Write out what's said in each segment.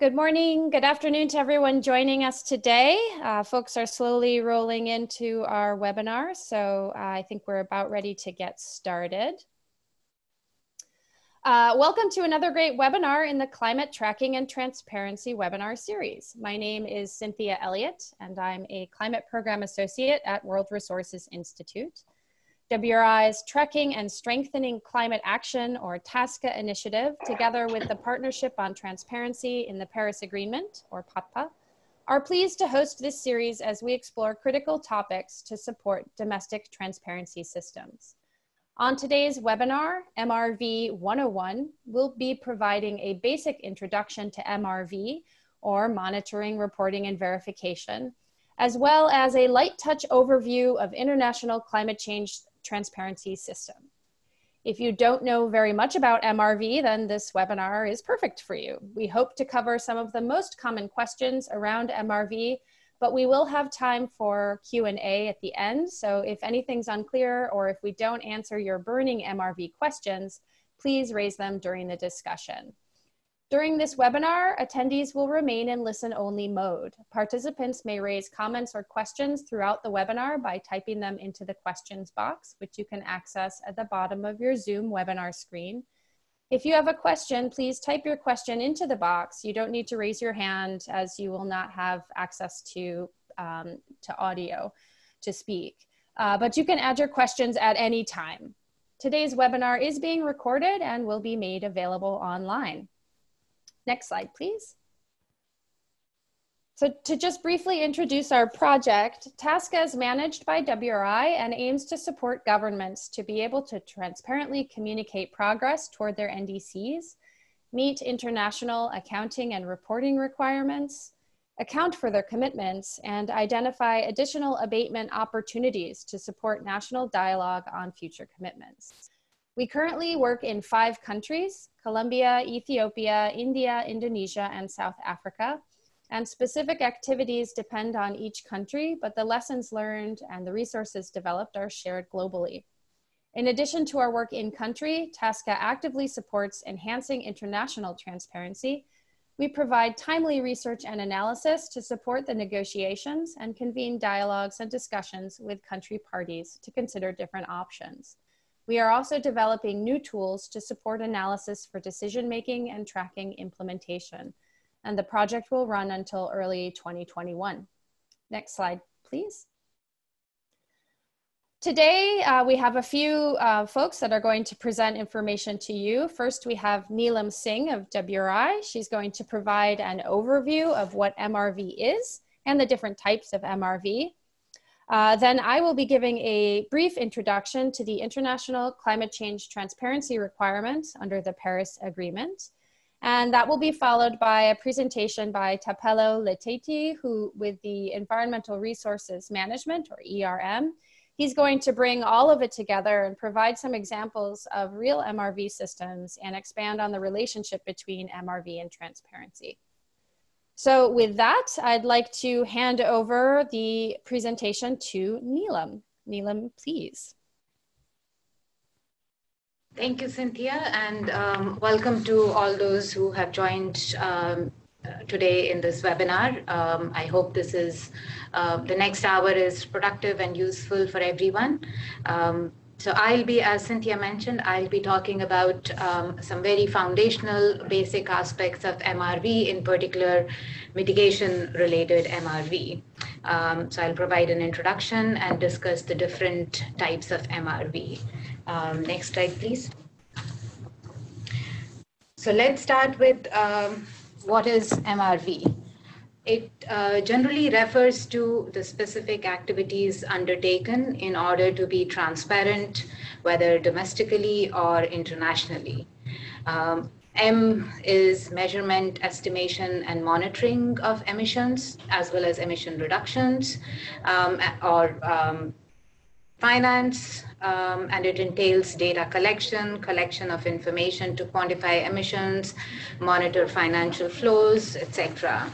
Good morning, good afternoon to everyone joining us today. Folks are slowly rolling into our webinar, so I think we're about ready to get started. Welcome to another great webinar in the Climate Tracking and Transparency webinar series. My name is Cynthia Elliott, and I'm a Climate Program Associate at World Resources Institute. WRI's Tracking and Strengthening Climate Action, or TASCA initiative, together with the Partnership on Transparency in the Paris Agreement, or PATPA, are pleased to host this series as we explore critical topics to support domestic transparency systems. On today's webinar, MRV 101 will be providing a basic introduction to MRV, or Monitoring, Reporting, and Verification, as well as a light touch overview of international climate change transparency system. If you don't know very much about MRV, then this webinar is perfect for you. We hope to cover some of the most common questions around MRV, but we will have time for Q&A at the end. So if anything's unclear or if we don't answer your burning MRV questions, please raise them during the discussion. During this webinar, attendees will remain in listen-only mode. Participants may raise comments or questions throughout the webinar by typing them into the questions box, which you can access at the bottom of your Zoom webinar screen. If you have a question, please type your question into the box. You don't need to raise your hand, as you will not have access to audio to speak. But you can add your questions at any time. Today's webinar is being recorded and will be made available online. Next slide, please. So to just briefly introduce our project, TASCA is managed by WRI and aims to support governments to be able to transparently communicate progress toward their NDCs, meet international accounting and reporting requirements, account for their commitments, and identify additional abatement opportunities to support national dialogue on future commitments. We currently work in 5 countries: Colombia, Ethiopia, India, Indonesia, and South Africa. And specific activities depend on each country, but the lessons learned and the resources developed are shared globally. In addition to our work in country, TASCA actively supports enhancing international transparency. We provide timely research and analysis to support the negotiations and convene dialogues and discussions with country parties to consider different options. We are also developing new tools to support analysis for decision-making and tracking implementation. And the project will run until early 2021. Next slide, please. Today, we have a few folks that are going to present information to you. First, we have Neelam Singh of WRI. She's going to provide an overview of what MRV is and the different types of MRV. Then I will be giving a brief introduction to the International Climate Change Transparency Requirements under the Paris Agreement. And that will be followed by a presentation by Tapelo Leteti, who with the Environmental Resources Management, or ERM. He's going to bring all of it together and provide some examples of real MRV systems and expand on the relationship between MRV and transparency. So with that, I'd like to hand over the presentation to Neelam. Neelam, please. Thank you, Cynthia, and welcome to all those who have joined today in this webinar. I hope this is, the next hour is productive and useful for everyone. So I'll be, as Cynthia mentioned, I'll be talking about some very foundational basic aspects of MRV, in particular mitigation-related MRV. So I'll provide an introduction and discuss the different types of MRV. Next slide, please. So let's start with what is MRV. It generally refers to the specific activities undertaken in order to be transparent, whether domestically or internationally. M is measurement, estimation, and monitoring of emissions, as well as emission reductions, or finance, and it entails data collection of information to quantify emissions, monitor financial flows, etc.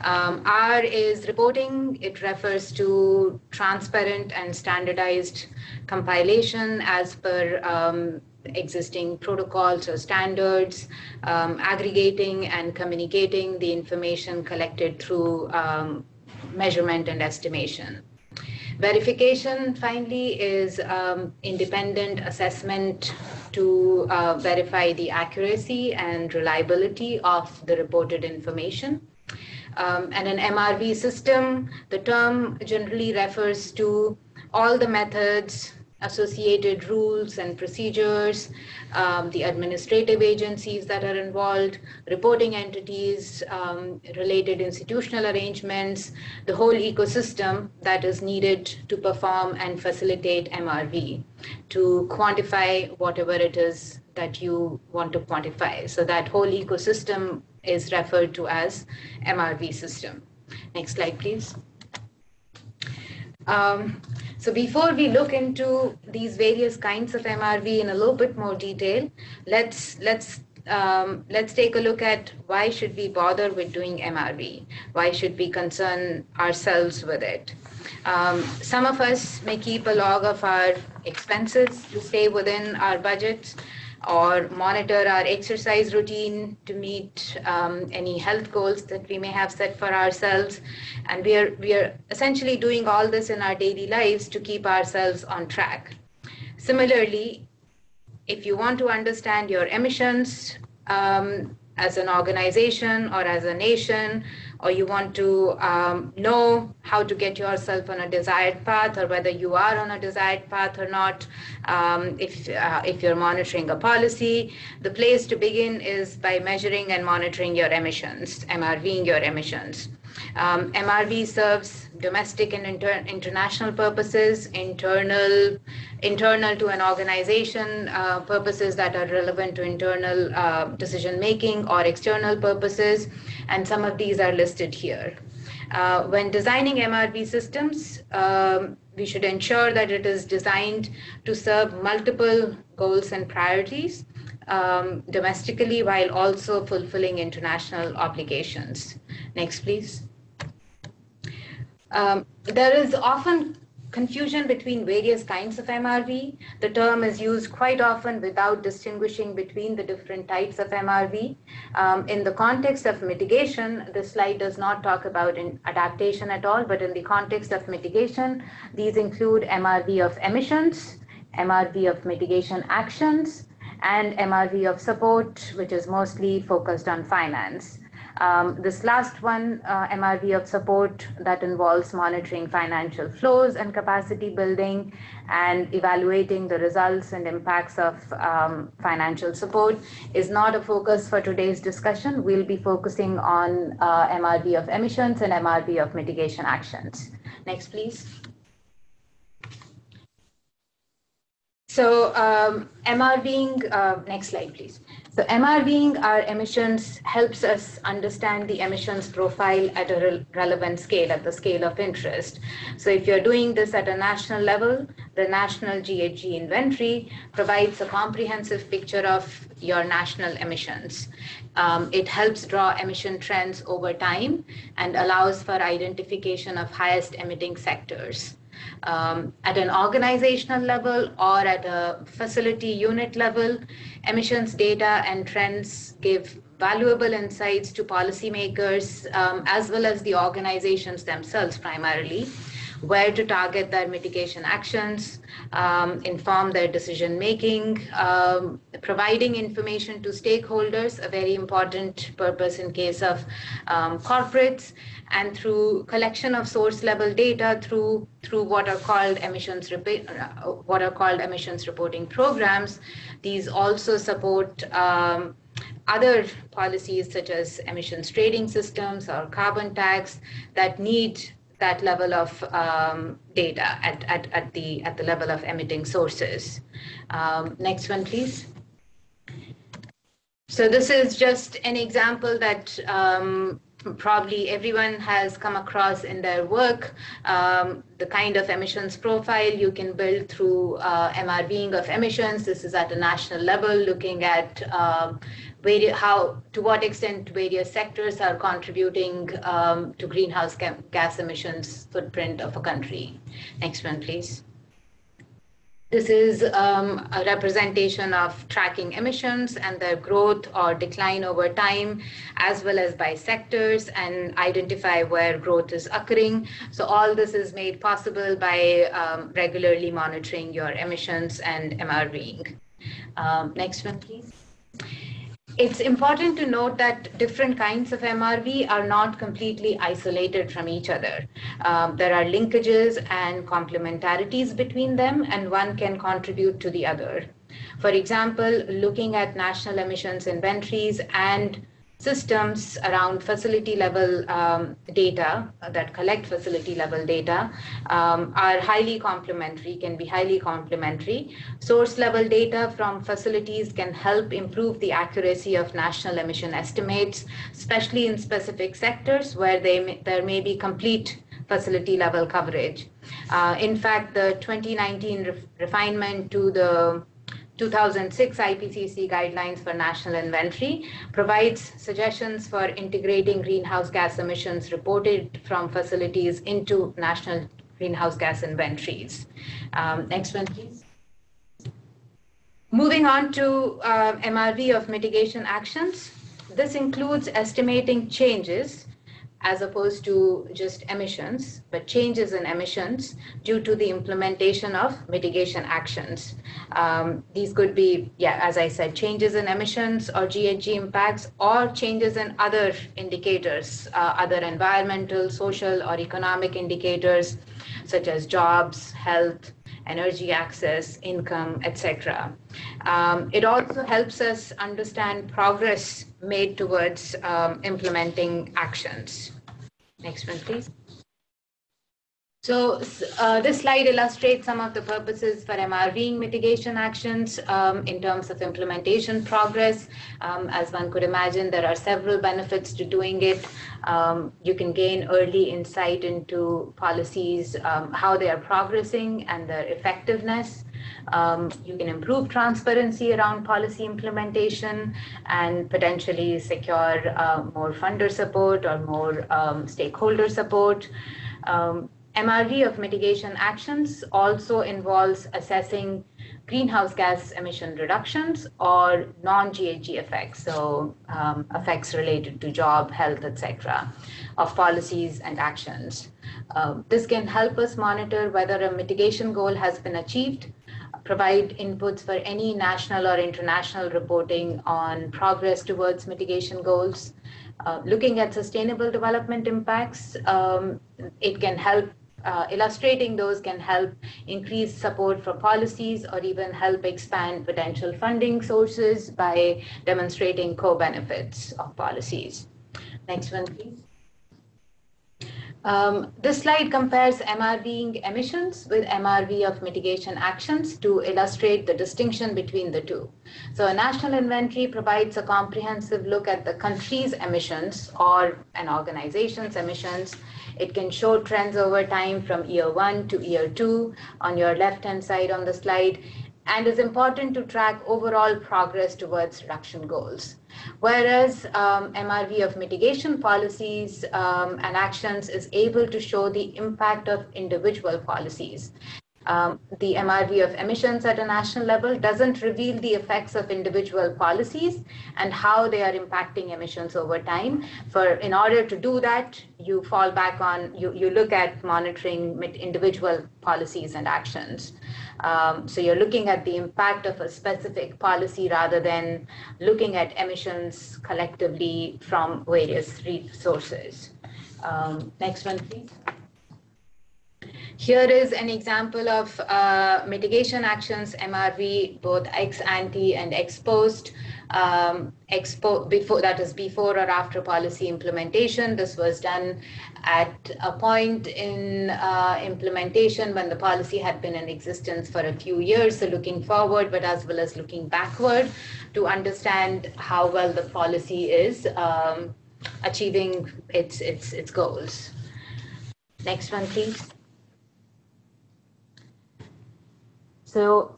R is reporting. It refers to transparent and standardized compilation as per existing protocols or standards, aggregating and communicating the information collected through measurement and estimation. Verification, finally, is independent assessment to verify the accuracy and reliability of the reported information. And an MRV system, the term generally refers to all the methods, associated rules and procedures, the administrative agencies that are involved, reporting entities, related institutional arrangements, the whole ecosystem that is needed to perform and facilitate MRV, to quantify whatever it is that you want to quantify. So that whole ecosystem is referred to as MRV system. Next slide, please. So before we look into these various kinds of MRV in a little bit more detail, let's take a look at why should we bother with doing MRV? Why should we concern ourselves with it? Some of us may keep a log of our expenses to stay within our budgets, or monitor our exercise routine to meet any health goals that we may have set for ourselves. And we are essentially doing all this in our daily lives to keep ourselves on track. Similarly, if you want to understand your emissions as an organization or as a nation, or you want to know how to get yourself on a desired path, or whether you are on a desired path or not, if you're monitoring a policy, the place to begin is by measuring and monitoring your emissions, MRVing your emissions. MRV serves domestic and international purposes, internal to an organization, purposes that are relevant to internal decision-making, or external purposes, and some of these are listed here. When designing MRV systems, we should ensure that it is designed to serve multiple goals and priorities domestically, while also fulfilling international obligations. Next, please. There is often confusion between various kinds of MRV. The term is used quite often without distinguishing between the different types of MRV. In the context of mitigation, this slide does not talk about adaptation at all, but in the context of mitigation, these include MRV of emissions, MRV of mitigation actions, and MRV of support, which is mostly focused on finance. This last one, MRV of support, that involves monitoring financial flows and capacity building and evaluating the results and impacts of financial support, is not a focus for today's discussion. We'll be focusing on MRV of emissions and MRV of mitigation actions. Next, please. So MRVing, next slide, please. So MRVing our emissions helps us understand the emissions profile at a relevant scale, at the scale of interest. So if you're doing this at a national level, the National GHG Inventory provides a comprehensive picture of your national emissions. It helps draw emission trends over time and allows for identification of highest emitting sectors. At an organizational level or at a facility unit level, emissions data and trends give valuable insights to policymakers, as well as the organizations themselves primarily, where to target their mitigation actions, inform their decision making, providing information to stakeholders, a very important purpose in case of corporates, and through collection of source level data through what are called emissions reporting programs. These also support other policies such as emissions trading systems or carbon tax that need that level of data at the level of emitting sources. Next one, please. So this is just an example that probably everyone has come across in their work, the kind of emissions profile you can build through MRVing of emissions. This is at a national level, looking at to what extent various sectors are contributing to greenhouse gas emissions footprint of a country. Next one, please. This is a representation of tracking emissions and their growth or decline over time, as well as by sectors, and identify where growth is occurring. So all this is made possible by regularly monitoring your emissions and MRVing. Next one, please. It's important to note that different kinds of MRV are not completely isolated from each other. There are linkages and complementarities between them, and one can contribute to the other. For example, looking at national emissions inventories and systems around facility level data that collect facility level data are highly complementary, can be highly complementary. Source level data from facilities can help improve the accuracy of national emission estimates, especially in specific sectors where there may be complete facility level coverage. In fact, the 2019 refinement to the 2006 IPCC guidelines for national inventory provides suggestions for integrating greenhouse gas emissions reported from facilities into national greenhouse gas inventories. Next one, please. Moving on to MRV of mitigation actions. This includes estimating changes as opposed to just emissions, but changes in emissions due to the implementation of mitigation actions. These could be, as I said, changes in emissions or GHG impacts, or changes in other indicators, other environmental, social, or economic indicators, such as jobs, health, energy access, income, etc. It also helps us understand progress made towards implementing actions. Next one, please. So this slide illustrates some of the purposes for MRVing mitigation actions in terms of implementation progress. As one could imagine, there are several benefits to doing it. You can gain early insight into policies, how they are progressing and their effectiveness. You can improve transparency around policy implementation and potentially secure more funder support or more stakeholder support. MRV of mitigation actions also involves assessing greenhouse gas emission reductions or non-GHG effects, so effects related to job, health, etc., of policies and actions. This can help us monitor whether a mitigation goal has been achieved, provide inputs for any national or international reporting on progress towards mitigation goals. Looking at sustainable development impacts, it can help illustrating those can help increase support for policies or even help expand potential funding sources by demonstrating co-benefits of policies. Next one, please. This slide compares MRVing emissions with MRV of mitigation actions to illustrate the distinction between the two. So a national inventory provides a comprehensive look at the country's emissions or an organization's emissions. It can show trends over time from year 1 to year 2 on your left-hand side on the slide, and is important to track overall progress towards reduction goals. Whereas MRV of mitigation policies and actions is able to show the impact of individual policies. The MRV of emissions at a national level doesn't reveal the effects of individual policies and how they are impacting emissions over time. In order to do that, you fall back on, you look at monitoring individual policies and actions. So you're looking at the impact of a specific policy rather than looking at emissions collectively from various sources. Next one, please. Here is an example of mitigation actions, MRV, both ex ante and ex post. That is before or after policy implementation. This was done at a point in implementation when the policy had been in existence for a few years, so looking forward, but as well as looking backward to understand how well the policy is achieving its goals. Next one, please. So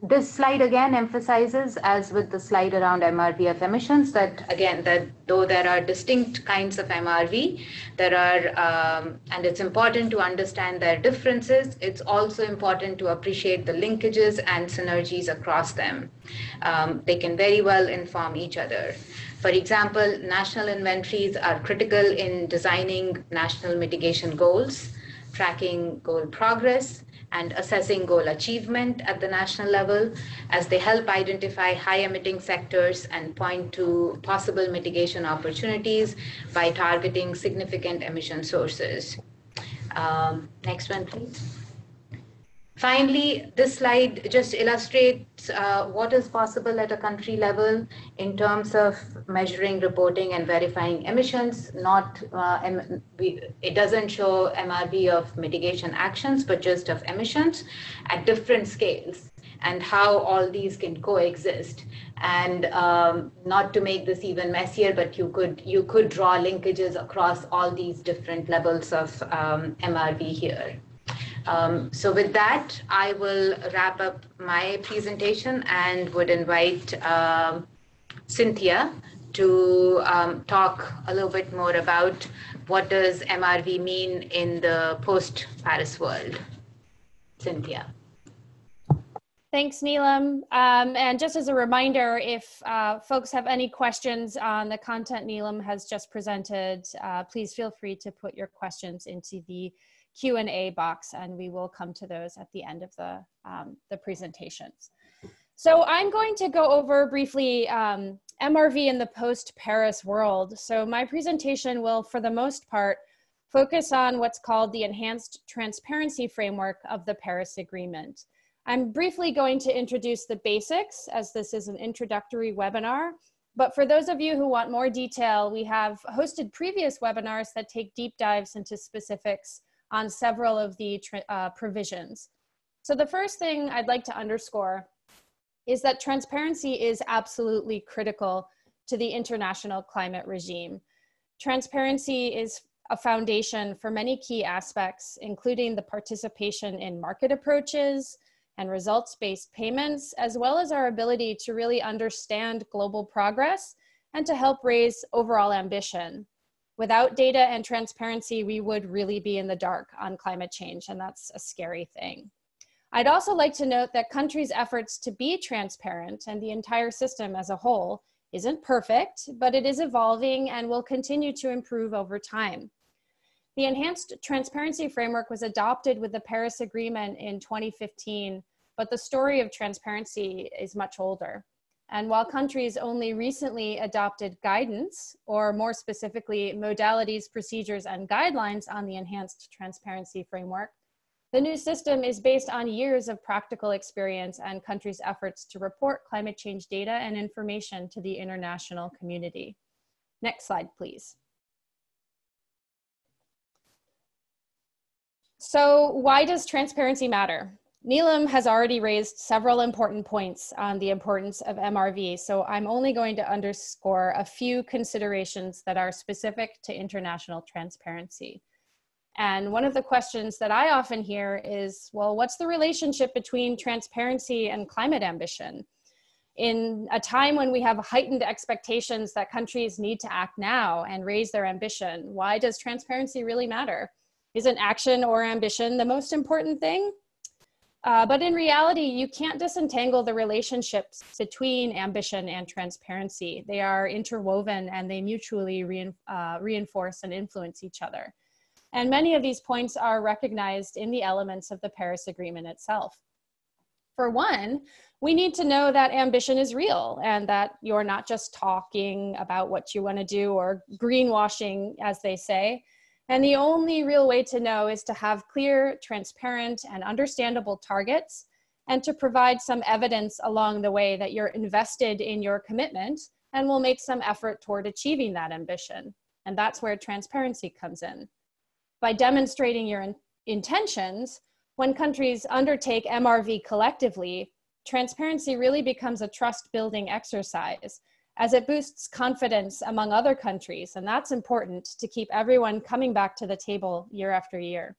this slide again emphasizes, as with the slide around MRVF emissions, that again, that though there are distinct kinds of MRV, there are, and it's important to understand their differences, it's also important to appreciate the linkages and synergies across them. They can very well inform each other. For example, national inventories are critical in designing national mitigation goals, tracking goal progress, and assessing goal achievement at the national level, as they help identify high-emitting sectors and point to possible mitigation opportunities by targeting significant emission sources. Next one, please. Finally, this slide just illustrates what is possible at a country level in terms of measuring, reporting, and verifying emissions. It doesn't show MRV of mitigation actions, but just of emissions at different scales, and how all these can coexist. And not to make this even messier, but you could draw linkages across all these different levels of MRV here. So with that, I will wrap up my presentation and would invite Cynthia to talk a little bit more about what does MRV mean in the post-Paris world. Cynthia. Thanks, Neelam. And just as a reminder, if folks have any questions on the content Neelam has just presented, please feel free to put your questions into the Q&A box, and we will come to those at the end of the presentations. So I'm going to go over briefly MRV in the post-Paris world. So my presentation will, for the most part, focus on what's called the Enhanced Transparency Framework of the Paris Agreement. I'm briefly going to introduce the basics, as this is an introductory webinar. But for those of you who want more detail, we have hosted previous webinars that take deep dives into specifics on several of the provisions. So the first thing I'd like to underscore is that transparency is absolutely critical to the international climate regime. Transparency is a foundation for many key aspects, including the participation in market approaches and results-based payments, as well as our ability to really understand global progress and to help raise overall ambition. Without data and transparency, we would really be in the dark on climate change, and that's a scary thing. I'd also like to note that countries' efforts to be transparent and the entire system as a whole isn't perfect, but it is evolving and will continue to improve over time. The Enhanced Transparency Framework was adopted with the Paris Agreement in 2015, but the story of transparency is much older. And while countries only recently adopted guidance, or more specifically, modalities, procedures, and guidelines on the Enhanced Transparency Framework, the new system is based on years of practical experience and countries' efforts to report climate change data and information to the international community. Next slide, please. So why does transparency matter? Neelam has already raised several important points on the importance of MRV, so I'm only going to underscore a few considerations that are specific to international transparency. And one of the questions that I often hear is, well, what's the relationship between transparency and climate ambition? In a time when we have heightened expectations that countries need to act now and raise their ambition, why does transparency really matter? Isn't action or ambition the most important thing? But in reality, you can't disentangle the relationships between ambition and transparency. They are interwoven and they mutually reinforce and influence each other. And many of these points are recognized in the elements of the Paris Agreement itself. For one, we need to know that ambition is real and that you're not just talking about what you want to do or greenwashing, as they say. And the only real way to know is to have clear, transparent, and understandable targets, and to provide some evidence along the way that you're invested in your commitment and will make some effort toward achieving that ambition. And that's where transparency comes in. By demonstrating your intentions, when countries undertake MRV collectively, transparency really becomes a trust-building exercise, as it boosts confidence among other countries, and that's important to keep everyone coming back to the table year after year.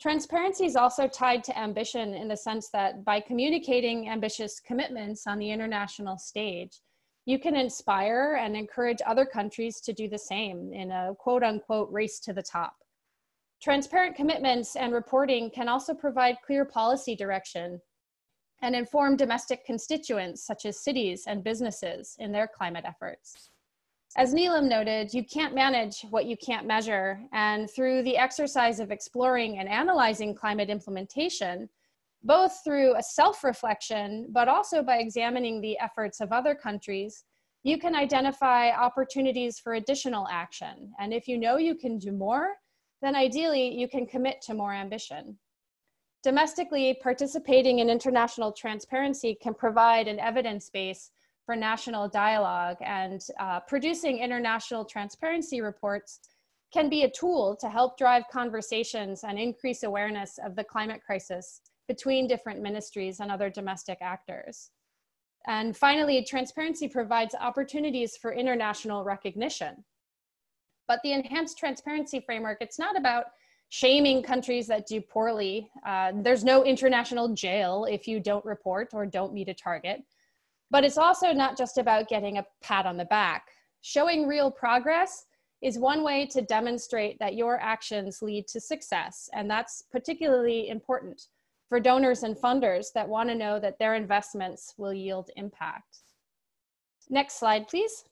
Transparency is also tied to ambition in the sense that by communicating ambitious commitments on the international stage, you can inspire and encourage other countries to do the same in a quote unquote race to the top. Transparent commitments and reporting can also provide clear policy direction and inform domestic constituents such as cities and businesses in their climate efforts. As Neelam noted, you can't manage what you can't measure, and through the exercise of exploring and analyzing climate implementation, both through a self-reflection, but also by examining the efforts of other countries, you can identify opportunities for additional action. And if you know you can do more, then ideally you can commit to more ambition. Domestically, participating in international transparency can provide an evidence base for national dialogue, and producing international transparency reports can be a tool to help drive conversations and increase awareness of the climate crisis between different ministries and other domestic actors. And finally, transparency provides opportunities for international recognition. But the enhanced transparency framework, it's not about shaming countries that do poorly. There's no international jail if you don't report or don't meet a target. But it's also not just about getting a pat on the back. Showing real progress is one way to demonstrate that your actions lead to success, and that's particularly important for donors and funders that want to know that their investments will yield impact. Next slide, please.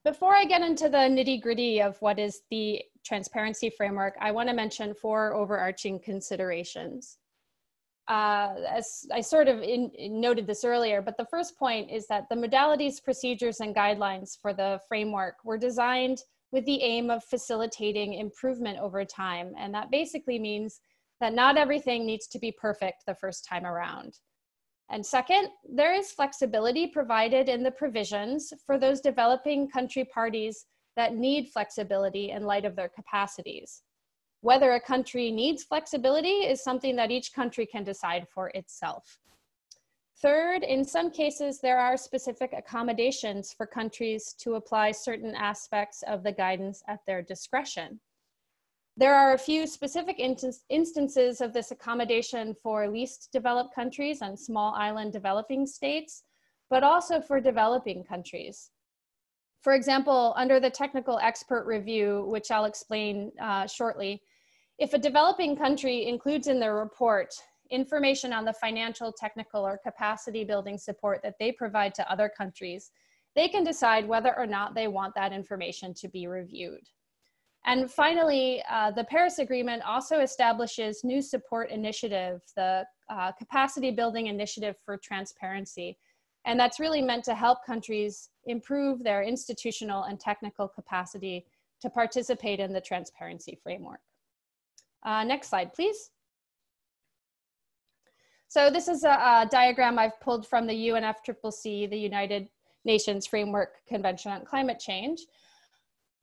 Before I get into the nitty-gritty of what is the transparency framework, I want to mention 4 overarching considerations. As I sort of noted this earlier, but the first point is that the modalities, procedures, and guidelines for the framework were designed with the aim of facilitating improvement over time. And that basically means that not everything needs to be perfect the first time around. And second, there is flexibility provided in the provisions for those developing country parties that need flexibility in light of their capacities. Whether a country needs flexibility is something that each country can decide for itself. Third, in some cases, there are specific accommodations for countries to apply certain aspects of the guidance at their discretion. There are a few specific instances of this accommodation for least developed countries and small island developing states, but also for developing countries. For example, under the technical expert review, which I'll explain shortly, if a developing country includes in their report information on the financial, technical, or capacity building support that they provide to other countries, they can decide whether or not they want that information to be reviewed. And finally, the Paris Agreement also establishes new support initiative, the Capacity Building Initiative for Transparency. And that's really meant to help countries improve their institutional and technical capacity to participate in the transparency framework. Next slide, please. So this is a diagram I've pulled from the UNFCCC, the United Nations Framework Convention on Climate Change.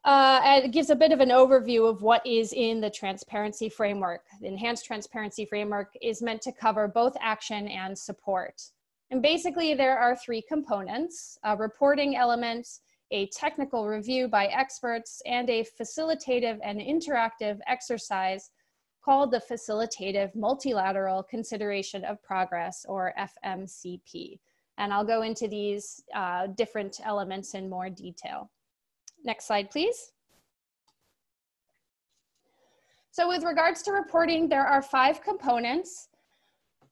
And it gives a bit of an overview of what is in the transparency framework. The enhanced transparency framework is meant to cover both action and support. And basically there are 3 components: a reporting element, a technical review by experts, and a facilitative and interactive exercise called the Facilitative Multilateral Consideration of Progress, or FMCP. And I'll go into these different elements in more detail. Next slide, please. So with regards to reporting, there are 5 components.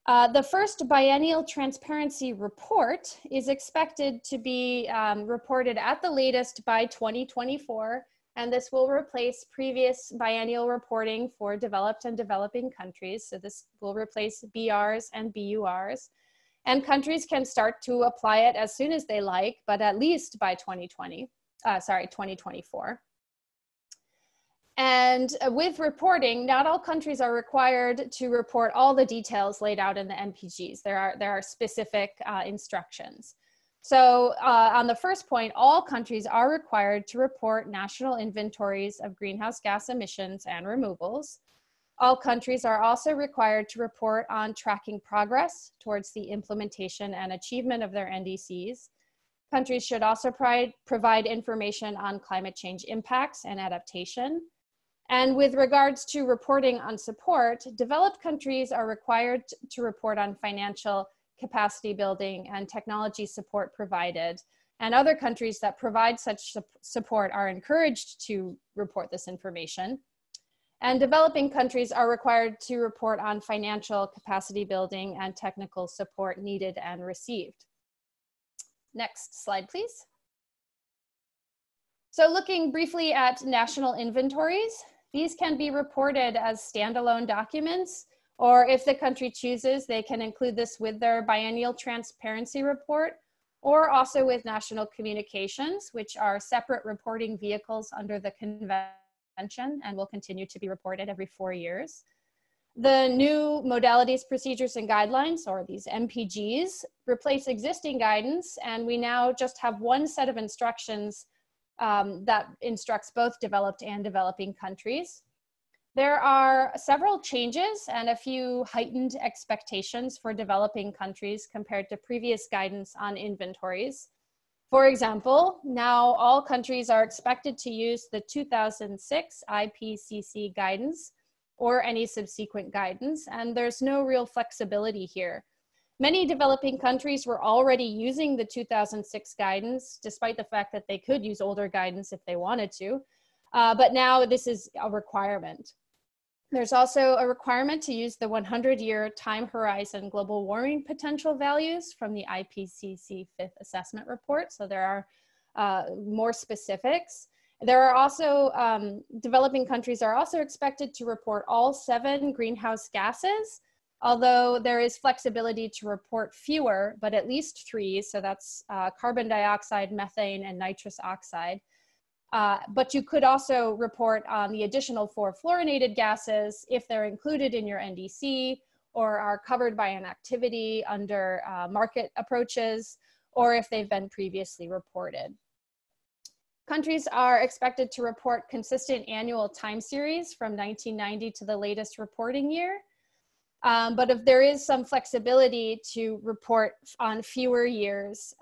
The first biennial transparency report is expected to be reported at the latest by 2024, and this will replace previous biennial reporting for developed and developing countries. So this will replace BRs and BURs, and countries can start to apply it as soon as they like, but at least by 2024. And with reporting, not all countries are required to report all the details laid out in the MPGs. There are specific instructions. So on the first point, all countries are required to report national inventories of greenhouse gas emissions and removals. All countries are also required to report on tracking progress towards the implementation and achievement of their NDCs. Countries should also provide information on climate change impacts and adaptation. And with regards to reporting on support, developed countries are required to report on financial capacity building and technology support provided. And other countries that provide such support are encouraged to report this information. And developing countries are required to report on financial capacity building and technical support needed and received. Next slide, please. So looking briefly at national inventories, these can be reported as standalone documents, or if the country chooses, they can include this with their biennial transparency report, or also with national communications, which are separate reporting vehicles under the convention and will continue to be reported every 4 years. The new modalities, procedures, and guidelines, or these MPGs, replace existing guidance, and we now just have one set of instructions that instructs both developed and developing countries. There are several changes and a few heightened expectations for developing countries compared to previous guidance on inventories. For example, now all countries are expected to use the 2006 IPCC guidance or any subsequent guidance, and there's no real flexibility here. Many developing countries were already using the 2006 guidance, despite the fact that they could use older guidance if they wanted to, but now this is a requirement. There's also a requirement to use the 100-year time horizon global warming potential values from the IPCC 5th assessment report, so there are more specifics. There are also, developing countries are also expected to report all 7 greenhouse gases, although there is flexibility to report fewer, but at least 3, so that's carbon dioxide, methane, and nitrous oxide. But you could also report on the additional 4 fluorinated gases if they're included in your NDC or are covered by an activity under market approaches, or if they've been previously reported. Countries are expected to report consistent annual time series from 1990 to the latest reporting year. But if there is some flexibility to report on fewer years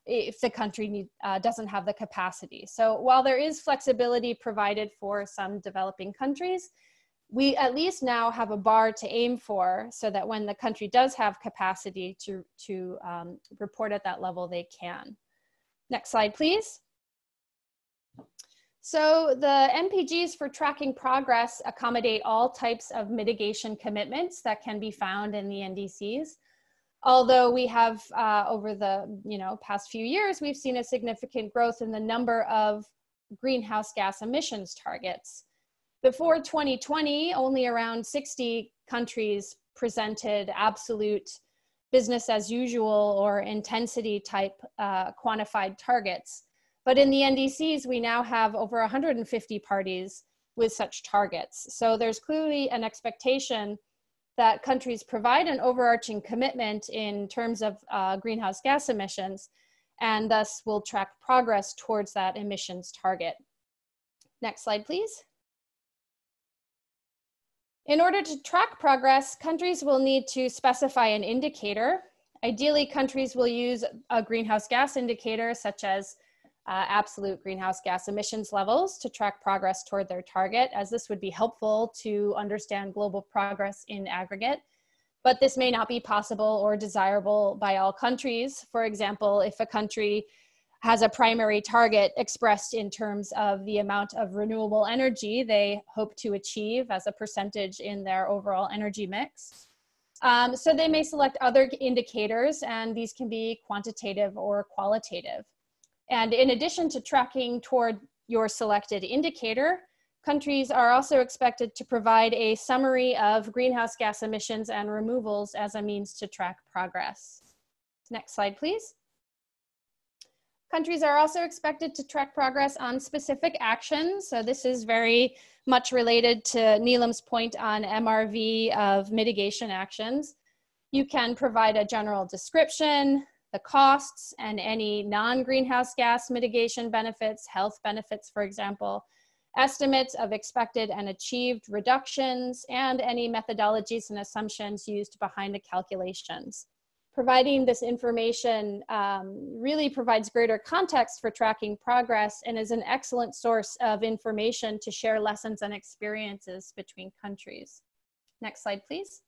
if the country doesn't have the capacity. So while there is flexibility provided for some developing countries, we at least now have a bar to aim for so that when the country does have capacity to report at that level, they can. Next slide, please. So the MPGs for tracking progress accommodate all types of mitigation commitments that can be found in the NDCs. Although we have, over the past few years, we've seen a significant growth in the number of greenhouse gas emissions targets. Before 2020, only around 60 countries presented absolute business as usual or intensity type quantified targets. But in the NDCs, we now have over 150 parties with such targets. So there's clearly an expectation that countries provide an overarching commitment in terms of greenhouse gas emissions, and thus will track progress towards that emissions target. Next slide, please. In order to track progress, countries will need to specify an indicator. Ideally, countries will use a greenhouse gas indicator such as absolute greenhouse gas emissions levels to track progress toward their target, as this would be helpful to understand global progress in aggregate. But this may not be possible or desirable by all countries. For example, if a country has a primary target expressed in terms of the amount of renewable energy they hope to achieve as a percentage in their overall energy mix. So they may select other indicators, and these can be quantitative or qualitative. And in addition to tracking toward your selected indicator, countries are also expected to provide a summary of greenhouse gas emissions and removals as a means to track progress. Next slide, please. Countries are also expected to track progress on specific actions. So this is very much related to Neelam's point on MRV of mitigation actions. You can provide a general description, the costs, and any non-greenhouse gas mitigation benefits, health benefits, for example, estimates of expected and achieved reductions, and any methodologies and assumptions used behind the calculations. Providing this information really provides greater context for tracking progress and is an excellent source of information to share lessons and experiences between countries. Next slide, please.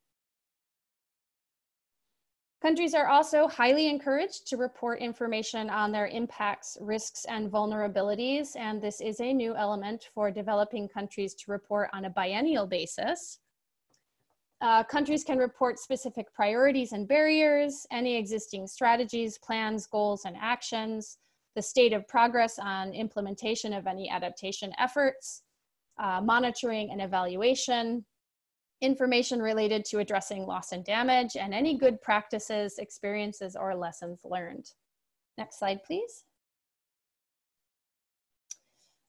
Countries are also highly encouraged to report information on their impacts, risks, and vulnerabilities, and this is a new element for developing countries to report on a biennial basis. Countries can report specific priorities and barriers, any existing strategies, plans, goals, and actions, the state of progress on implementation of any adaptation efforts, monitoring and evaluation, information related to addressing loss and damage, and any good practices, experiences, or lessons learned. Next slide, please.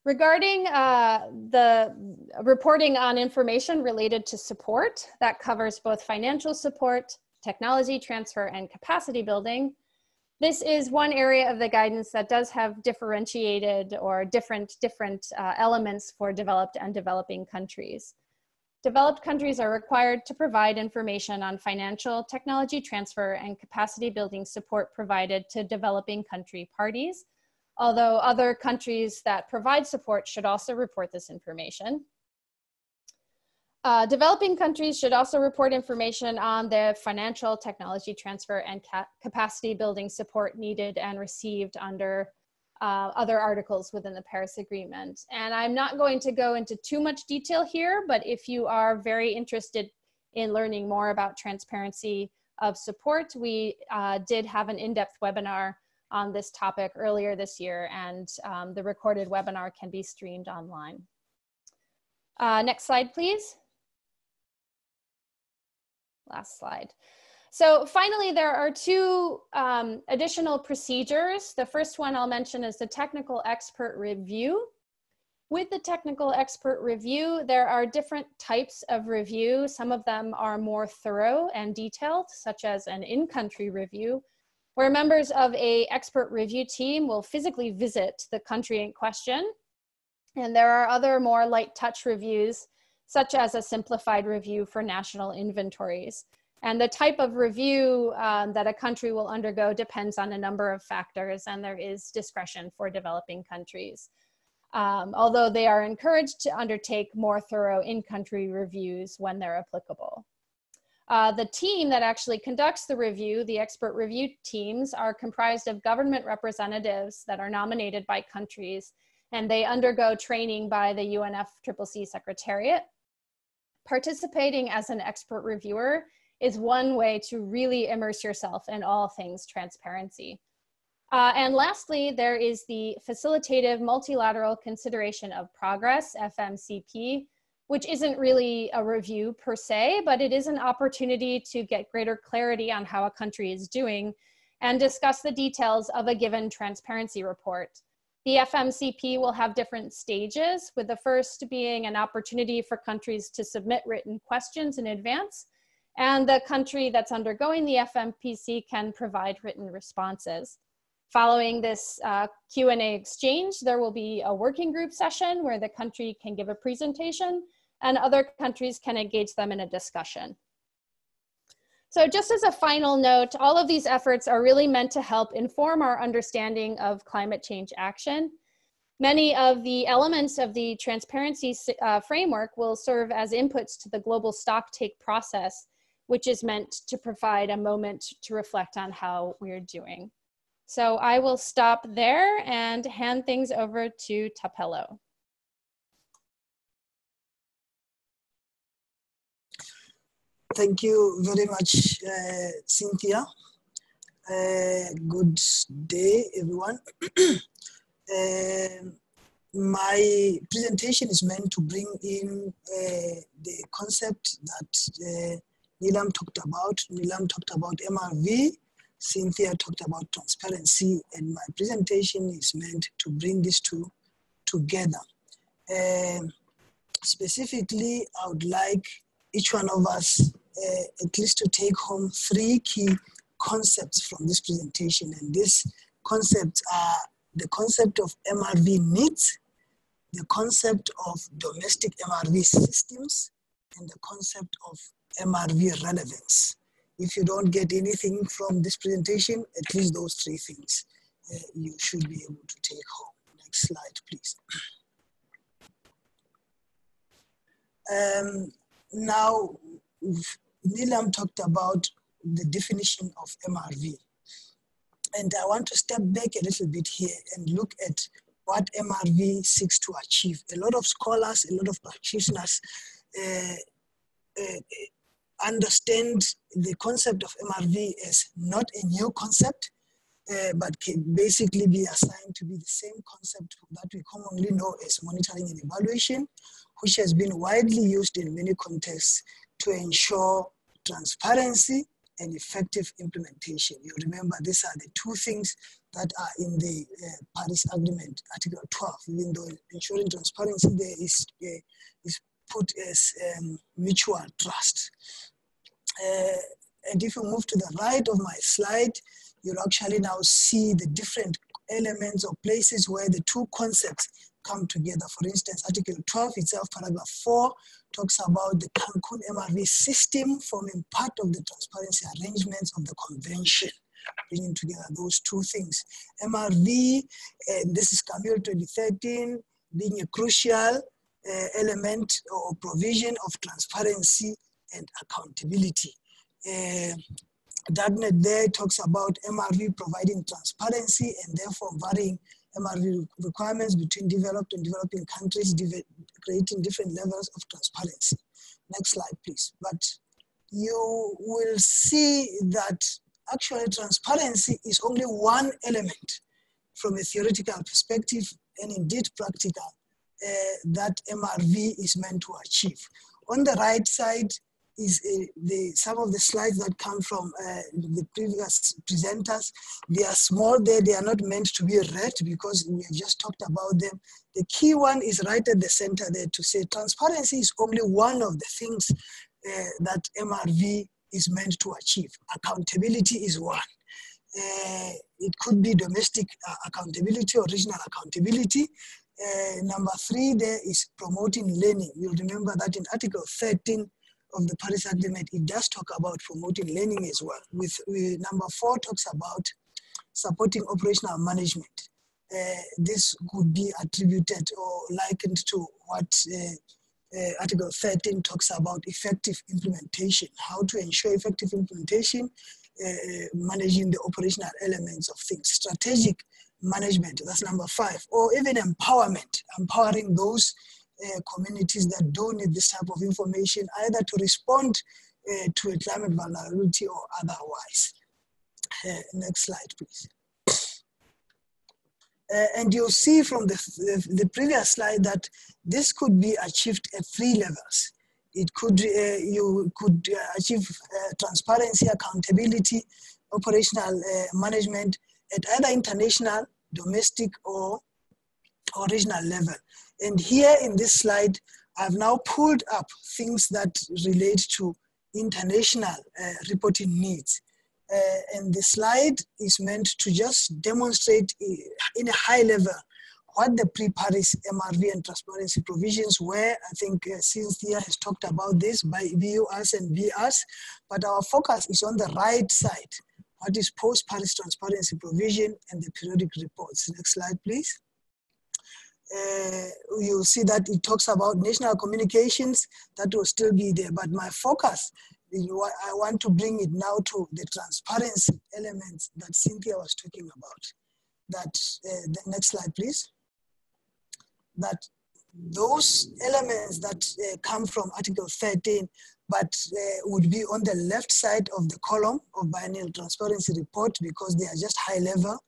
Regarding the reporting on information related to support, that covers both financial support, technology transfer, and capacity building. This is one area of the guidance that does have differentiated or different elements for developed and developing countries. Developed countries are required to provide information on financial, technology transfer, and capacity building support provided to developing country parties, although other countries that provide support should also report this information. Developing countries should also report information on the financial, technology transfer, and capacity building support needed and received under other articles within the Paris Agreement. And I'm not going to go into too much detail here, but if you are very interested in learning more about transparency of support, we did have an in-depth webinar on this topic earlier this year, and the recorded webinar can be streamed online. Next slide, please. Last slide. So finally, there are two additional procedures. The first one I'll mention is the technical expert review. With the technical expert review, there are different types of review. Some of them are more thorough and detailed, such as an in-country review, where members of an expert review team will physically visit the country in question. And there are other more light touch reviews, such as a simplified review for national inventories. And the type of review that a country will undergo depends on a number of factors, and there is discretion for developing countries. Although they are encouraged to undertake more thorough in-country reviews when they're applicable. The team that actually conducts the review, the expert review teams, are comprised of government representatives that are nominated by countries, and they undergo training by the UNFCCC Secretariat. Participating as an expert reviewer is one way to really immerse yourself in all things transparency. And lastly, there is the Facilitative Multilateral Consideration of Progress, FMCP, which isn't really a review per se, but it is an opportunity to get greater clarity on how a country is doing and discuss the details of a given transparency report. The FMCP will have different stages, with the first being an opportunity for countries to submit written questions in advance, and the country that's undergoing the FMPC can provide written responses. Following this Q&A exchange, there will be a working group session where the country can give a presentation and other countries can engage them in a discussion. So just as a final note, all of these efforts are really meant to help inform our understanding of climate change action. Many of the elements of the transparency framework will serve as inputs to the global stocktake process, which is meant to provide a moment to reflect on how we're doing. So I will stop there and hand things over to Tapelo. Thank you very much, Cynthia. Good day, everyone. My presentation is meant to bring in the concept that Nilam talked about. Nilam talked about MRV. Cynthia talked about transparency, and my presentation is meant to bring these two together. Specifically, I would like each one of us at least to take home 3 key concepts from this presentation, and these concepts are the concept of MRV needs, the concept of domestic MRV systems, and the concept of MRV relevance. If you don't get anything from this presentation, at least those 3 things you should be able to take home. Next slide, please. Now, Nilam talked about the definition of MRV. And I want to step back a little bit here and look at what MRV seeks to achieve. A lot of scholars, a lot of practitioners understand the concept of MRV as not a new concept, but can basically be assigned to be the same concept that we commonly know as monitoring and evaluation, which has been widely used in many contexts to ensure transparency and effective implementation. You remember these are the 2 things that are in the Paris Agreement, Article 12, even though ensuring transparency there is put as mutual trust. And if you move to the right of my slide, you'll actually now see the different elements or places where the 2 concepts come together. For instance, Article 12 itself, paragraph 4, talks about the Cancun MRV system forming part of the transparency arrangements of the convention, bringing together those 2 things. MRV, this is Camille 2013, being a crucial element or provision of transparency and accountability. DAGNET there talks about MRV providing transparency and therefore varying MRV requirements between developed and developing countries, creating different levels of transparency. Next slide, please. But you will see that actually transparency is only one element from a theoretical perspective and indeed practical that MRV is meant to achieve. On the right side is some of the slides that come from the previous presenters. They are small there, they are not meant to be read because we have just talked about them. The key one is right at the center there to say transparency is only one of the things that MRV is meant to achieve. Accountability is one. It could be domestic accountability or regional accountability. Number 3 there is promoting learning. You'll remember that in Article 13 of the Paris Agreement, it does talk about promoting learning as well. With number 4 talks about supporting operational management. This could be attributed or likened to what Article 13 talks about effective implementation, how to ensure effective implementation, managing the operational elements of things. Strategic management, that's number 5, or even empowerment, empowering those communities that do need this type of information, either to respond to a climate vulnerability or otherwise. Next slide, please. And you'll see from the previous slide that this could be achieved at 3 levels. It could, you could achieve transparency, accountability, operational management at either international, domestic, or regional level. And here in this slide, I've now pulled up things that relate to international reporting needs. And the slide is meant to just demonstrate in a high level what the pre-Paris MRV and transparency provisions were. I think Cynthia has talked about this by BUS and BS, but our focus is on the right side. What is post-Paris transparency provision and the periodic reports? Next slide, please. You'll see that it talks about national communications, that will still be there, but my focus, I want to bring it now to the transparency elements that Cynthia was talking about. That, the next slide, please. That those elements that come from Article 13, but would be on the left side of the column of biennial transparency report because they are just high level.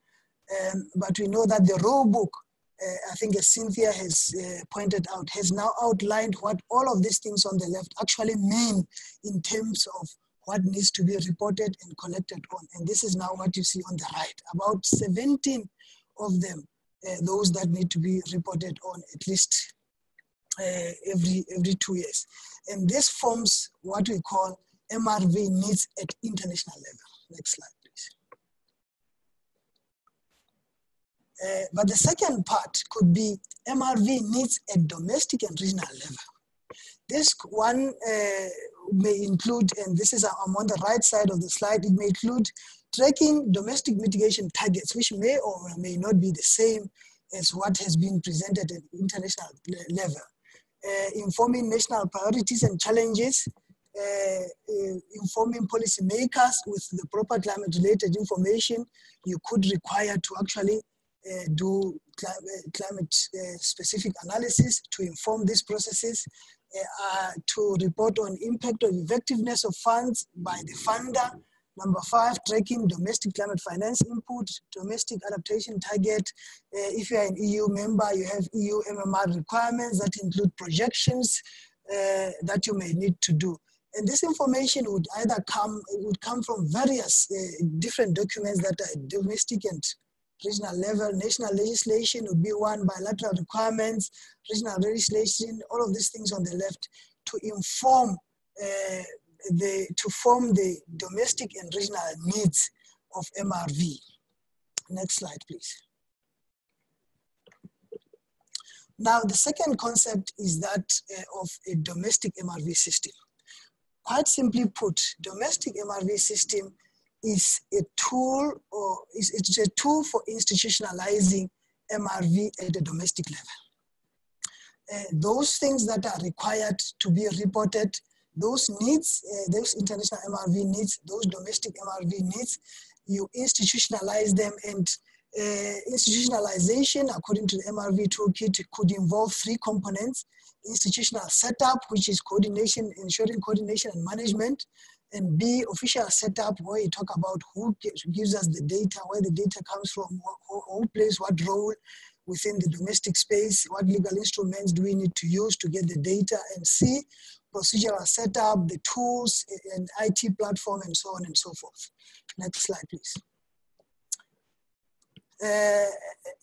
But we know that the rule book, I think as Cynthia has pointed out, has now outlined what all of these things on the left actually mean in terms of what needs to be reported and collected on. And this is now what you see on the right. About 17 of them, those that need to be reported on at least every 2 years. And this forms what we call MRV needs at international level. Next slide, please. But the second part could be MRV needs at domestic and regional level. This one may include, and this is I'm on the right side of the slide, it may include tracking domestic mitigation targets, which may or may not be the same as what has been presented at international level. Informing national priorities and challenges, informing policymakers with the proper climate-related information you could require to actually do climate-specific analysis to inform these processes, to report on impact or effectiveness of funds by the funder. Number 5, tracking domestic climate finance input, domestic adaptation target. If you are an EU member, you have EU MMR requirements that include projections that you may need to do. And this information would either come from various different documents that are domestic and regional level. National legislation would be one, bilateral requirements, regional legislation, all of these things on the left to inform to form the domestic and regional needs of MRV. Next slide, please. Now, the second concept is that of a domestic MRV system. Quite simply put, domestic MRV system is a tool, or it's a tool for institutionalizing MRV at a domestic level. Those things that are required to be reported, those needs, those international MRV needs, those domestic MRV needs, you institutionalize them, and institutionalization, according to the MRV toolkit, could involve 3 components: institutional setup, which is coordination, ensuring coordination and management, and B, official setup, where you talk about who gives us the data, where the data comes from, who plays what role within the domestic space, what legal instruments do we need to use to get the data, and C, procedural setup, the tools, and IT platform, and so on and so forth. Next slide, please.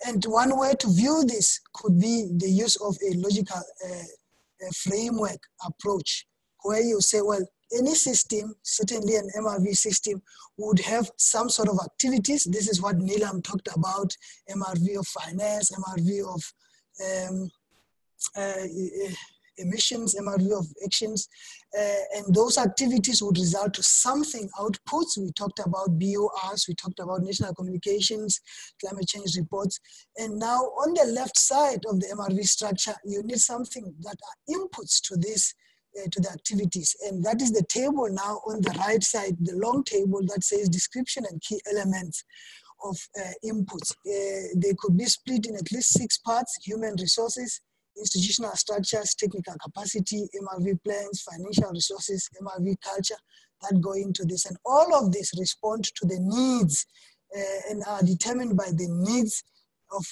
And one way to view this could be the use of a logical framework approach, where you say, well, any system, certainly an MRV system, would have some sort of activities. This is what Nilam talked about: MRV of finance, MRV of emissions, MRV of actions, and those activities would result to something, outputs. We talked about BORs, we talked about national communications, climate change reports, and now on the left side of the MRV structure, you need something that are inputs to this, to the activities, and that is the table now on the right side, the long table that says description and key elements of inputs. They could be split in at least 6 parts: human resources, institutional structures, technical capacity, MRV plans, financial resources, MRV culture, that go into this. And all of this respond to the needs and are determined by the needs of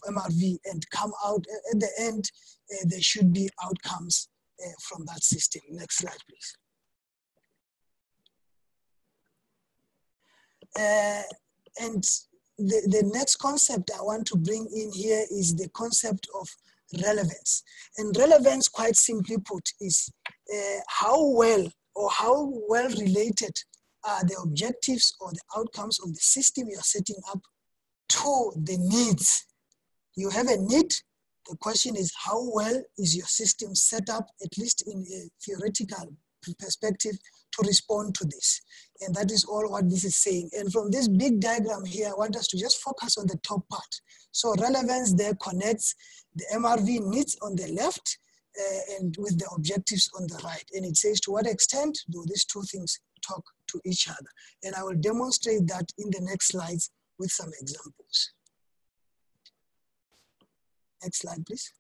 MRV, and come out at the end, there should be outcomes from that system. Next slide, please. And the next concept I want to bring in here is the concept of relevance. And relevance, quite simply put, is how well related are the objectives or the outcomes of the system you're setting up to the needs. You have a need. The question is, how well is your system set up, at least in a theoretical perspective, to respond to this? And that is all what this is saying. And from this big diagram here, I want us to just focus on the top part. So relevance there connects the MRV needs on the left and with the objectives on the right. And it says, to what extent do these two things talk to each other? And I will demonstrate that in the next slides with some examples. Next slide, please.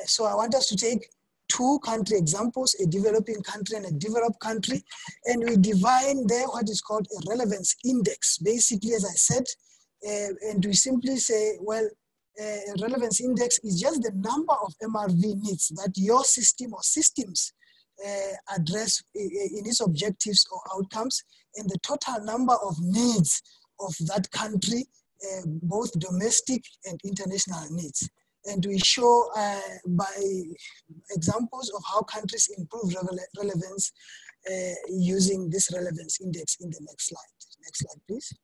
So I want us to take 2 country examples, a developing country and a developed country, and we define there what is called a relevance index. Basically, as I said, and we simply say, well, a relevance index is just the number of MRV needs that your system or systems address in its objectives or outcomes, and the total number of needs of that country, both domestic and international needs. And we show by examples of how countries improve relevance using this relevance index in the next slide. Next slide, please.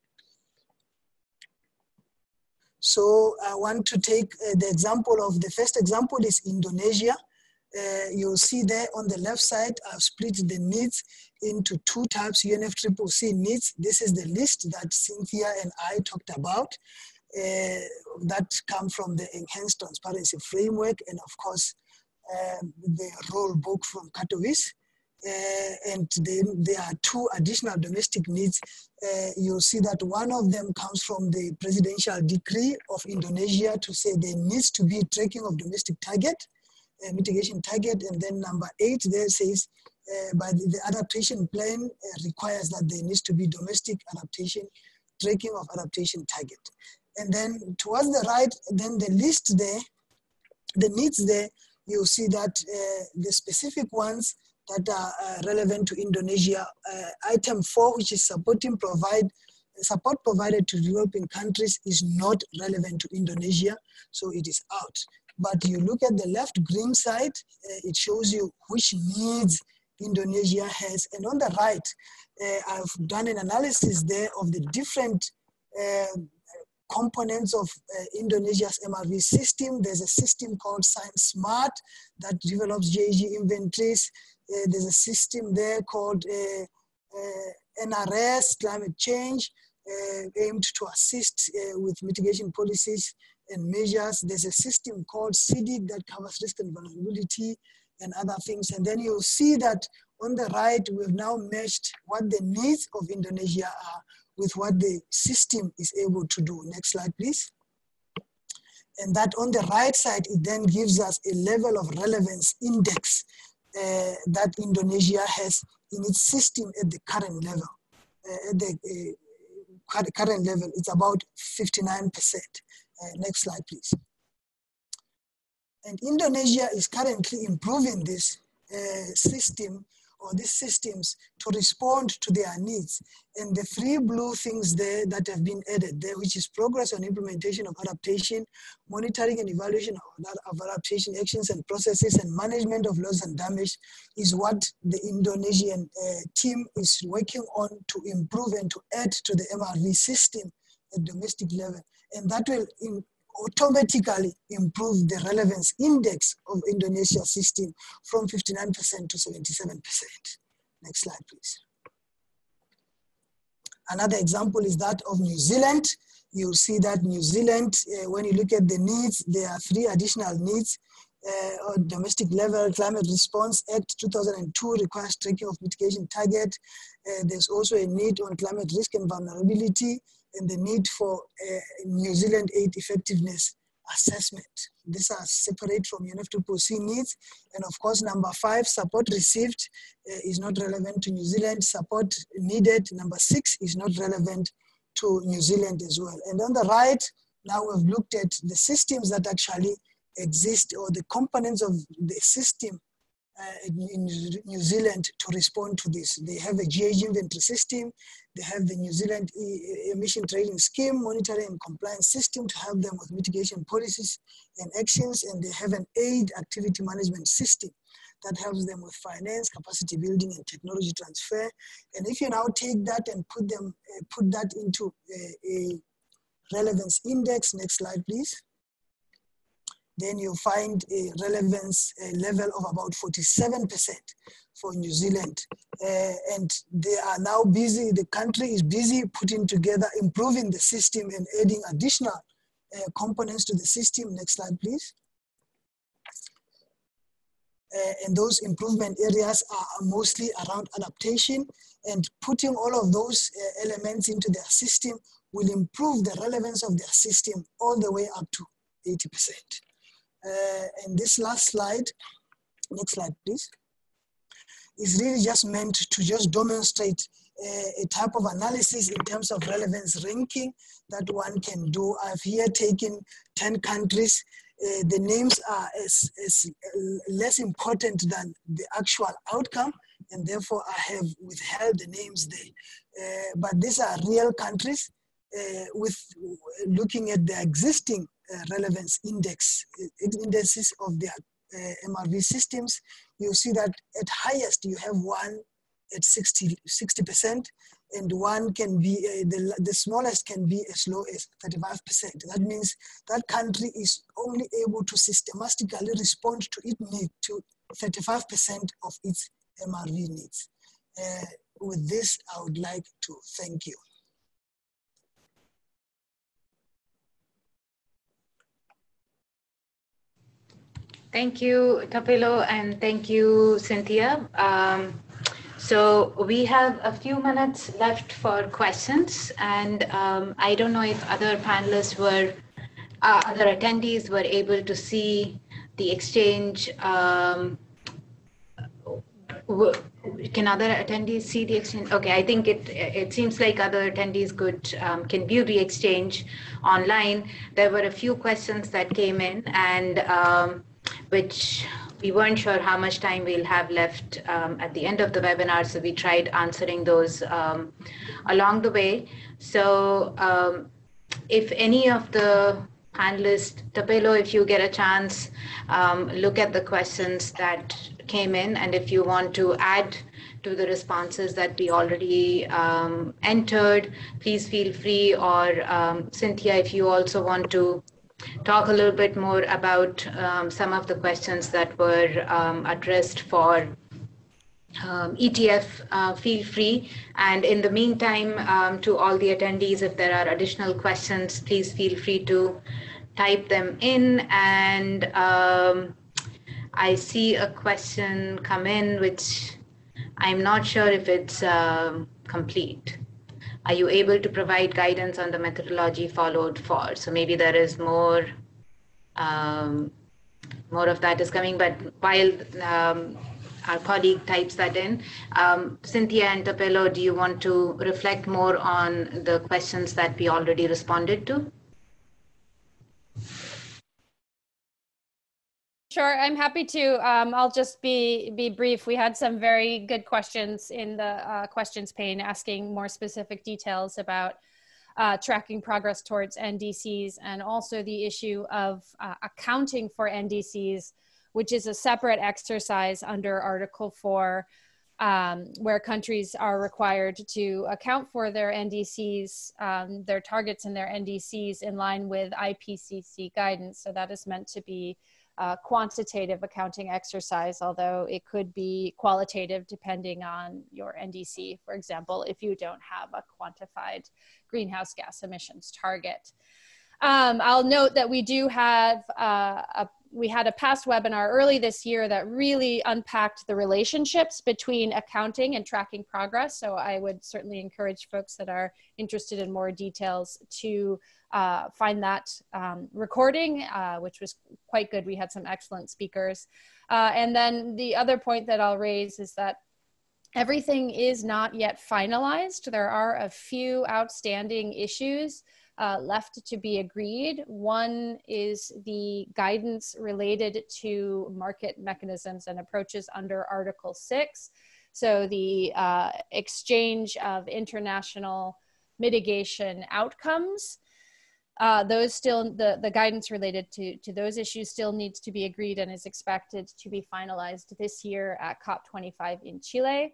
So I want to take the example of, the first example is Indonesia. You'll see there on the left side, I've split the needs into two types, UNFCCC needs. This is the list that Cynthia and I talked about that come from the Enhanced Transparency Framework, and of course, the rule book from Katowice. And then there are two additional domestic needs. You'll see that one of them comes from the presidential decree of Indonesia to say there needs to be tracking of domestic target, mitigation target, and then number 8 there says by the adaptation plan requires that there needs to be domestic adaptation, tracking of adaptation target. And then towards the right, then the list there, the needs there, you'll see that the specific ones that are relevant to Indonesia, item 4, which is support provided to developing countries, is not relevant to Indonesia, so it is out. But you look at the left green side, it shows you which needs Indonesia has. And on the right, I've done an analysis there of the different components of Indonesia's MRV system. There's a system called Science Smart that develops GHG inventories. There's a system there called NRS, climate change, aimed to assist with mitigation policies and measures. There's a system called CDIC that covers risk and vulnerability and other things. And then you'll see that on the right, we've now matched what the needs of Indonesia are with what the system is able to do. Next slide, please. And that on the right side, it then gives us a level of relevance index that Indonesia has in its system at the current level. At the current level, it's about 59%. Next slide, please. And Indonesia is currently improving this system or these systems to respond to their needs. And the 3 blue things there that have been added there, which is progress on implementation of adaptation, monitoring and evaluation of adaptation actions and processes, and management of loss and damage, is what the Indonesian team is working on to improve and to add to the MRV system at domestic level. And that will automatically improve the relevance index of Indonesia's system from 59% to 77%. Next slide, please. Another example is that of New Zealand. You'll see that New Zealand, when you look at the needs, there are 3 additional needs. On domestic level, Climate Response Act 2002 requires tracking of mitigation target. There's also a need on climate risk and vulnerability, and the need for New Zealand aid effectiveness assessment. These are separate from UNFCCC needs. And of course, number 5, support received is not relevant to New Zealand. Support needed, number 6, is not relevant to New Zealand as well. And on the right, now we've looked at the systems that actually exist, or the components of the system in New Zealand to respond to this. They have a GHG inventory system, they have the New Zealand emission trading scheme, monitoring and compliance system to help them with mitigation policies and actions, and they have an aid activity management system that helps them with finance, capacity building, and technology transfer. And if you now take that and put that into a relevance index, next slide, please, then you find a relevance level of about 47% for New Zealand. And they are now busy, the country is busy putting together, improving the system and adding additional components to the system. Next slide, please. And those improvement areas are mostly around adaptation, and putting all of those elements into their system will improve the relevance of their system all the way up to 80%. And this last slide, next slide please, is really just meant to just demonstrate a type of analysis in terms of relevance ranking that one can do. I've here taken 10 countries. The names are less important than the actual outcome, and therefore I have withheld the names there. But these are real countries with looking at the existing relevance indices of their MRV systems. You'll see that at highest you have one at 60%, and one can be, the smallest can be as low as 35%. That means that country is only able to systematically respond to its need, to 35% of its MRV needs. With this, I would like to thank you. Thank you, Tapelo, and thank you, Cynthia. So we have a few minutes left for questions, and I don't know if other panelists were, other attendees were able to see the exchange. Can other attendees see the exchange? Okay, I think it seems like other attendees can view the exchange online. There were a few questions that came in, and which we weren't sure how much time we'll have left at the end of the webinar, so we tried answering those along the way. So if any of the panelists, Tapelo, if you get a chance, look at the questions that came in, and if you want to add to the responses that we already entered, please feel free, or Cynthia, if you also want to talk a little bit more about some of the questions that were addressed for ETF, feel free. And in the meantime, to all the attendees, if there are additional questions, please feel free to type them in. And I see a question come in, which I'm not sure if it's complete. Are you able to provide guidance on the methodology followed for? So maybe there is more of that is coming, but while our colleague types that in, Cynthia and Tapelo, do you want to reflect more on the questions that we already responded to? Sure, I'm happy to. I'll just be brief. We had some very good questions in the questions pane asking more specific details about tracking progress towards NDCs, and also the issue of accounting for NDCs, which is a separate exercise under Article 4, where countries are required to account for their NDCs, their targets and their NDCs in line with IPCC guidance. So that is meant to be quantitative accounting exercise, although it could be qualitative depending on your NDC. For example, if you don't have a quantified greenhouse gas emissions target. I'll note that we do have we had a past webinar early this year that really unpacked the relationships between accounting and tracking progress. So I would certainly encourage folks that are interested in more details to find that recording, which was quite good. We had some excellent speakers. And then the other point that I'll raise is that everything is not yet finalized. There are a few outstanding issues left to be agreed. One is the guidance related to market mechanisms and approaches under Article 6. So the exchange of international mitigation outcomes. Those still, the guidance related to those issues still needs to be agreed and is expected to be finalized this year at COP25 in Chile.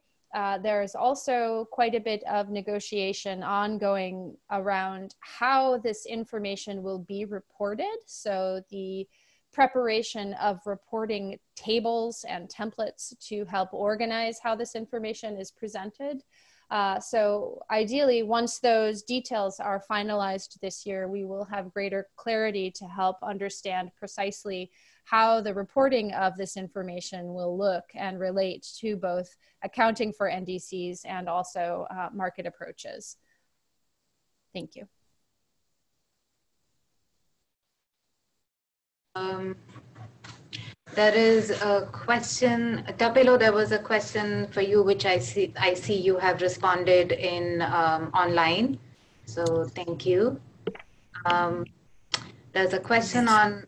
There's also quite a bit of negotiation ongoing around how this information will be reported. So the preparation of reporting tables and templates to help organize how this information is presented. So ideally, once those details are finalized this year, we will have greater clarity to help understand precisely how the reporting of this information will look and relate to both accounting for NDCs and also market approaches. Thank you. There is a question, Tapelo, there was a question for you, which I see you have responded in online. So thank you. There's a question on,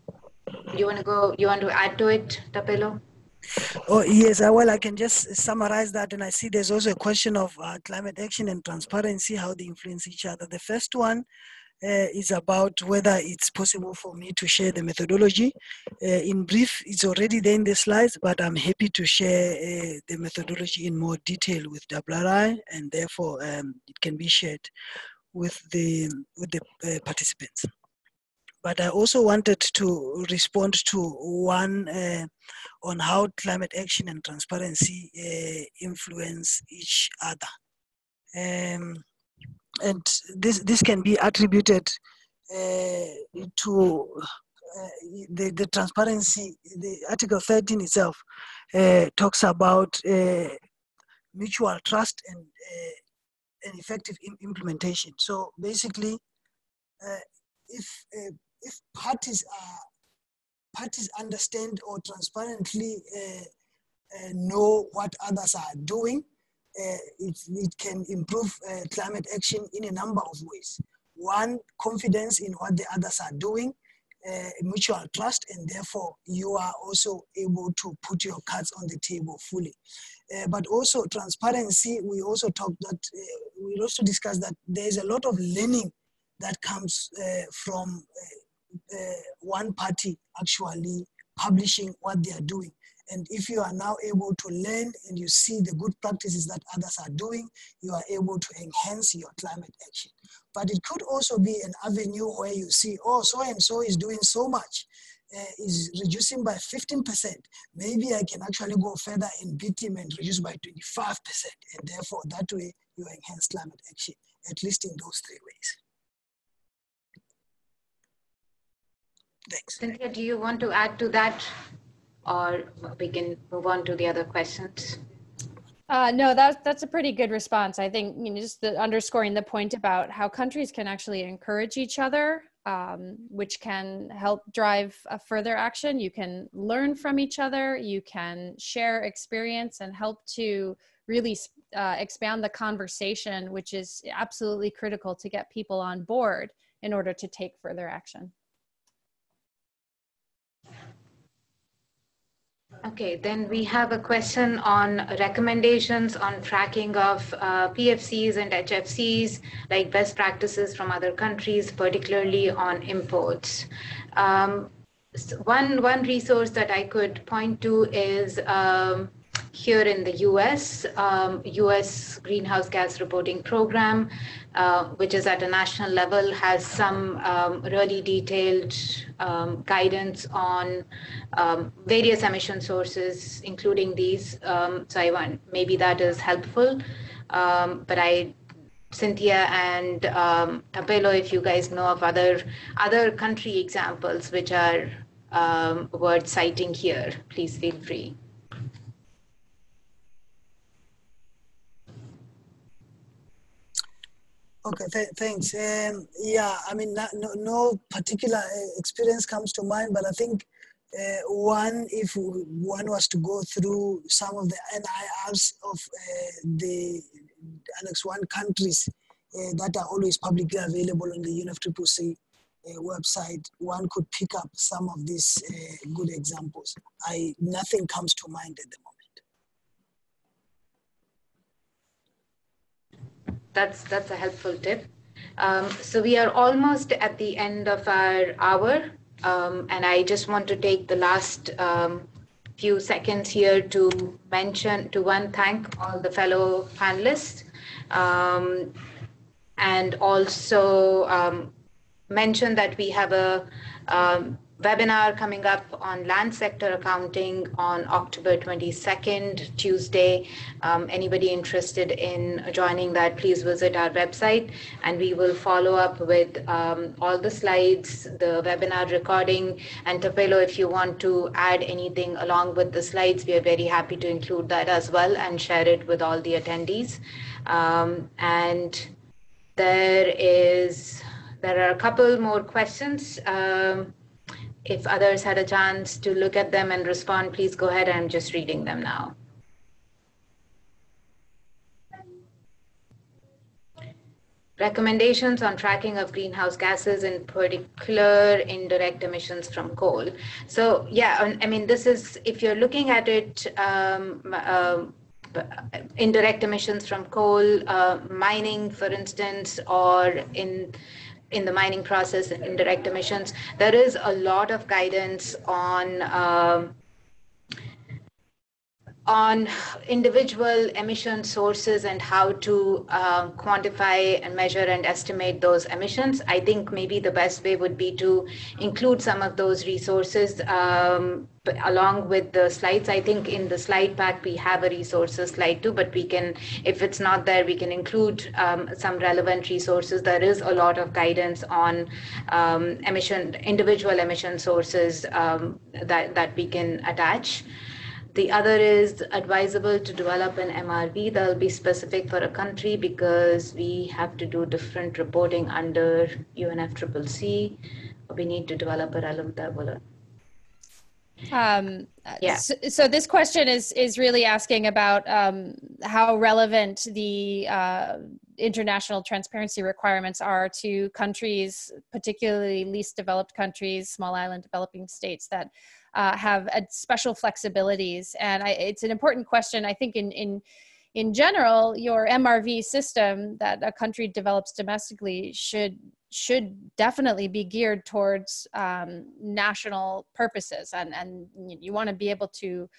you want to add to it, Tapelo? Oh, yes, well, I can just summarize that. And I see there's also a question of climate action and transparency, how they influence each other. The first one is about whether it's possible for me to share the methodology. In brief, it's already there in the slides, but I'm happy to share the methodology in more detail with WRI, and therefore it can be shared with the participants. But I also wanted to respond to one on how climate action and transparency influence each other. And this can be attributed to the transparency. The Article 13 itself talks about mutual trust and effective implementation. So basically, if parties understand or transparently know what others are doing, it can improve climate action in a number of ways. One, confidence in what the others are doing, mutual trust, and therefore you are also able to put your cards on the table fully. But also transparency, we also discussed that there's a lot of learning that comes from one party actually publishing what they are doing. And if you are now able to learn and you see the good practices that others are doing, you are able to enhance your climate action. But it could also be an avenue where you see, oh, so-and-so is doing so much, is reducing by 15%. Maybe I can actually go further and beat him and reduce by 25%. And therefore, that way, you enhance climate action, at least in those three ways. Thanks. Cynthia, do you want to add to that? Or we can move on to the other questions. No, that's a pretty good response. I think, just underscoring the point about how countries can actually encourage each other, which can help drive further action. You can learn from each other. You can share experience and help to really expand the conversation, which is absolutely critical to get people on board in order to take further action. Okay, then we have a question on recommendations on tracking of PFCs and HFCs, like best practices from other countries, particularly on imports. One resource that I could point to is here in the US, US Greenhouse Gas Reporting Program, which is at a national level, has some really detailed guidance on various emission sources, including these. So maybe that is helpful. But Cynthia and Tapelo, if you guys know of other country examples which are worth citing here, please feel free. Okay, thanks. Yeah, I mean, no particular experience comes to mind, but I think if one was to go through some of the NIRs of the Annex 1 countries that are always publicly available on the UNFCCC website, one could pick up some of these good examples. Nothing comes to mind at the moment. That's a helpful tip. So we are almost at the end of our hour, and I just want to take the last few seconds here to thank all the fellow panelists, and also mention that we have a webinar coming up on land sector accounting on October 22nd, Tuesday. Anybody interested in joining that, please visit our website, and we will follow up with all the slides, the webinar recording. And Tapelo, if you want to add anything along with the slides, we are very happy to include that as well and share it with all the attendees. And there are a couple more questions. If others had a chance to look at them and respond, please go ahead. I'm just reading them now. Recommendations on tracking of greenhouse gases, in particular indirect emissions from coal. So yeah, I mean, this is, if you're looking at it, indirect emissions from coal, mining, for instance, or in the mining process, indirect emissions, there is a lot of guidance on on individual emission sources and how to quantify and measure and estimate those emissions. I think maybe the best way would be to include some of those resources along with the slides. I think in the slide pack, we have a resources slide too, but we can, if it's not there, we can include some relevant resources. There is a lot of guidance on individual emission sources that we can attach. The other is advisable to develop an MRV that will be specific for a country because we have to do different reporting under UNFCCC. We need to develop a relevant tabular. So this question is really asking about how relevant the international transparency requirements are to countries, particularly least developed countries, small island developing states that have special flexibilities. And it's an important question. I think in general, your MRV system that a country develops domestically should definitely be geared towards national purposes. And you want to be able to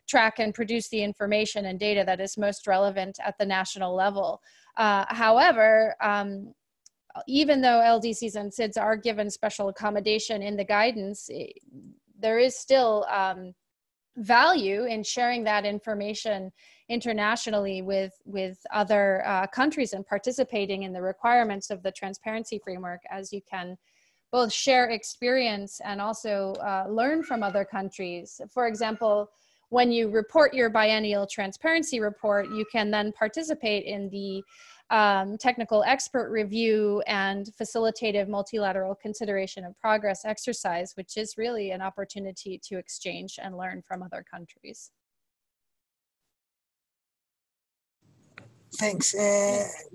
track and produce the information and data that is most relevant at the national level. However, even though LDCs and SIDS are given special accommodation in the guidance, there is still value in sharing that information internationally with other countries and participating in the requirements of the transparency framework, as you can both share experience and also learn from other countries. For example, when you report your biennial transparency report, you can then participate in the technical expert review and facilitative multilateral consideration of progress exercise, which is really an opportunity to exchange and learn from other countries. Thanks.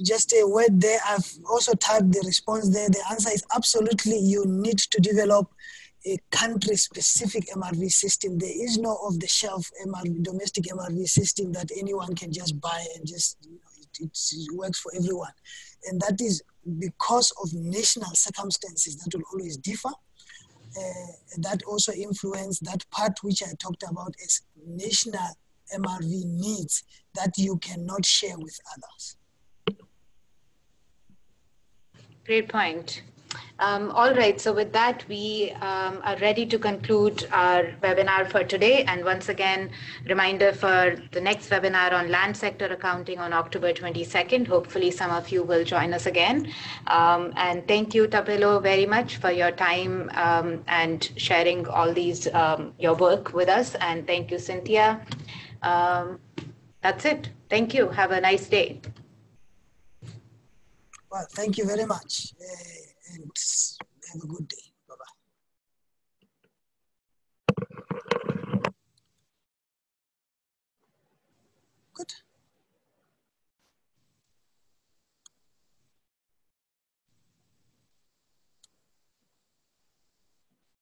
Just a word there. I've also typed the response there. The answer is absolutely you need to develop a country-specific MRV system. There is no off-the-shelf domestic MRV system that anyone can just buy and just, it works for everyone. And that is because of national circumstances that will always differ. That also influence that part which I talked about as national MRV needs that you cannot share with others. Great point. All right, so with that, we are ready to conclude our webinar for today. And once again, reminder for the next webinar on land sector accounting on October 22nd. Hopefully some of you will join us again. And thank you, Tapelo, very much for your time and sharing all these, your work with us. And thank you, Cynthia. That's it. Thank you. Have a nice day. Well, thank you very much. And have a good day.